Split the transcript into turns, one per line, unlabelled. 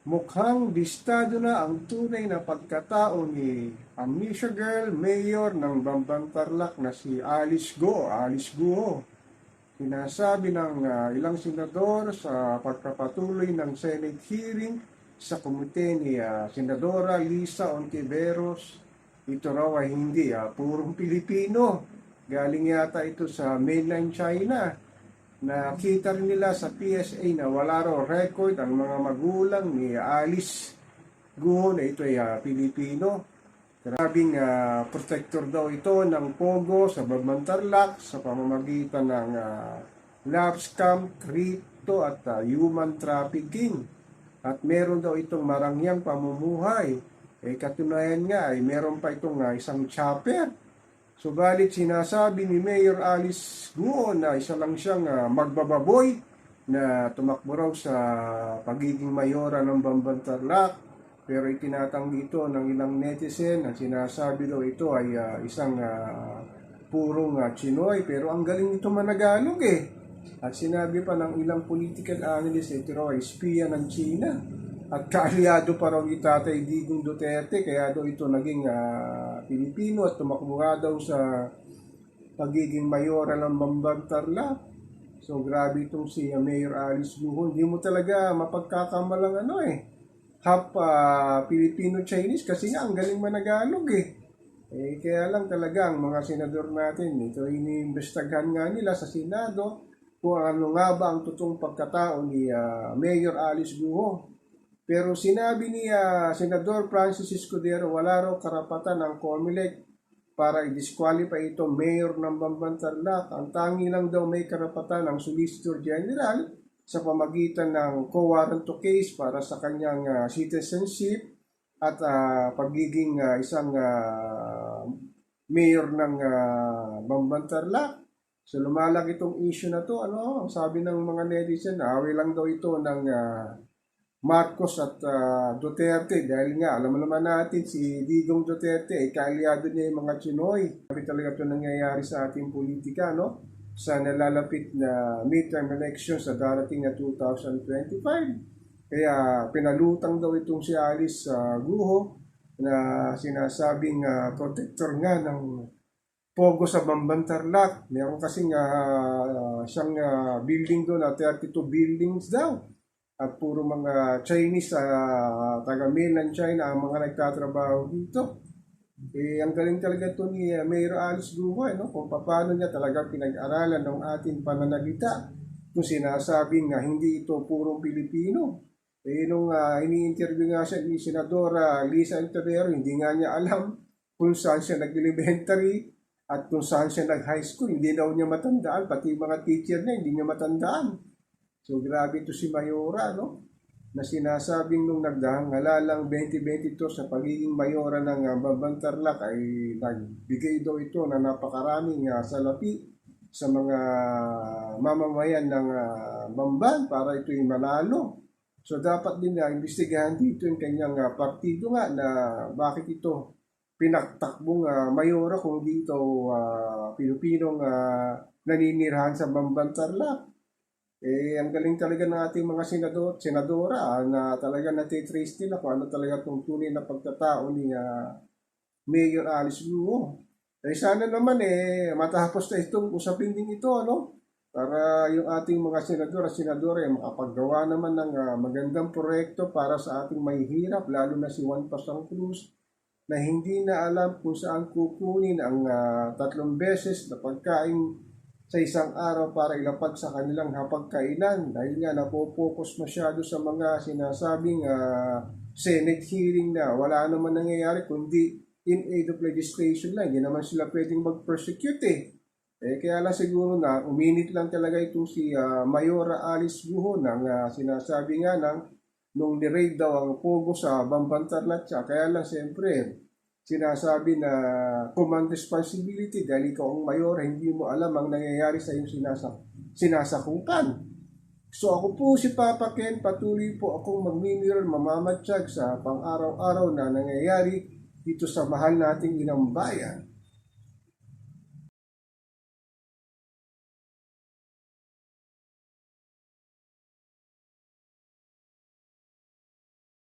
Mukhang bistado na ang tunay na pagkatao ni Amnesia Girl Mayor ng Bamban Tarlac na si Alice Guo. Sinasabi ng ilang senador sa pagpapatuloy ng Senate hearing sa komite ni Senadora Lisa Ontiveros, ito raw ay hindi purong Pilipino. Galing yata ito sa mainland China. Nakita rin nila sa PSA na wala raw record ang mga magulang ni Alice Guo na ito ay Pilipino. Grabing protector daw ito ng Pogo sa Bamban Tarlac sa pamamagitan ng love scam, crypto at human trafficking. At meron daw itong marangyang pamumuhay. Katunayan nga ay meron pa itong isang chopper. Subalit sinasabi ni Mayor Alice Guo na isa lang siyang magbababoy na tumakbo raw sa pagiging mayora ng Bamban Tarlac. Pero itinatanggi ito ng ilang netizen na sinasabi daw ito ay isang purong Chinoy. Pero ang galing ito managalog eh. At sinabi pa ng ilang political analyst ito raw ay espiya ng China. At kaalyado pa raw ni Tatay Digong Duterte, kaya daw ito naging Pilipino at tumakbo nga daw sa pagiging mayora ng Bamban Tarlac. So grabe itong si Mayor Alice Guo. Hindi mo talaga mapagkakamalang half Filipino-Chinese kasi nga ang galing managalog eh. Kaya lang talaga ang mga senador natin, ito iniimbestigahan nga nila sa Senado kung ano nga ba ang totoong pagkatao ni Mayor Alice Guo. Pero sinabi ni Senador Francis Escudero wala raw karapatan ng COMELEC para i-disqualify ito mayor ng Bamban Tarlac. Ang tangi lang daw may karapatan ng Solicitor General sa pamagitan ng co-warrant to case para sa kanyang citizenship at pagiging isang mayor ng Bamban Tarlac. So lumalaki itong issue na to. Sabi ng mga netizen, away lang daw ito ng Marcos at Duterte dahil nga alam naman natin si Digong Duterte ay kaalyado niya yung mga Chinoy. Sabi talaga ito nangyayari sa ating politika sa nalalapit na midterm election sa darating na 2025. Kaya pinalutang daw itong si Alice Guo na sinasabing protector nga ng Pogo sa Bamban Tarlac. Meron kasing siyang building doon na 32 buildings daw. At puro mga Chinese taga mainland China ang mga nagtatrabaho dito. Ang galing talaga ito ni Mayor Alice Guo kung paano niya talaga pinag-aralan ng ating pananalita kung sinasabing hindi ito purong Pilipino. Nung ini-interview nga siya ni Senadora Lisa Ontiveros, hindi nga niya alam kung saan siya nag-elementary at kung saan siya nag-high school. Hindi daw niya matandaan, pati mga teacher niya hindi niya matandaan. So grabe ito si Mayora na sinasabing nung naghalalang 2022 sa pagiging mayora ng Bamban Tarlac ay nagbigay daw ito na napakaraming salapi sa mga mamamayan ng Bamban para ito'y manalo. So dapat din imbestigahan dito yung kanyang partido nga na bakit ito pinaktakbong mayora kung dito Pilipinong naninirahan sa Bamban Tarlac. Ang galing talaga ng ating mga senadora na talaga natitrace nila kung ano talaga itong tunay na pagkatao ni Mayor Alice Guo. Sana naman matapos na itong usapin din ito, para yung ating mga senadora makapaggawa naman ng magandang proyekto para sa ating mahihirap, lalo na si Juan Pasang Cruz, na hindi na alam kung saan kukunin ang 3 beses na pagkain sa isang araw para ilapag sa kanilang hapagkainan dahil nga napopokus masyado sa mga sinasabing Senate hearing na wala naman nangyayari kundi in aid of legislation lang. Hindi naman sila pwedeng mag-persecute kaya lang siguro na uminit lang talaga itong si Mayora Alice Guo nang sinasabi nga nung ni-raid daw ang Pogo sa Bamban Tarlac. Kaya lang siyempre sinasabi na command responsibility dahil ikaw ang mayor, hindi mo alam ang nangyayari sa iyong sinasakupan. So ako po si Papa Ken, patuloy po akong magmimiral, mamamatsyag sa pang-araw-araw na nangyayari dito sa mahal nating inang bayan.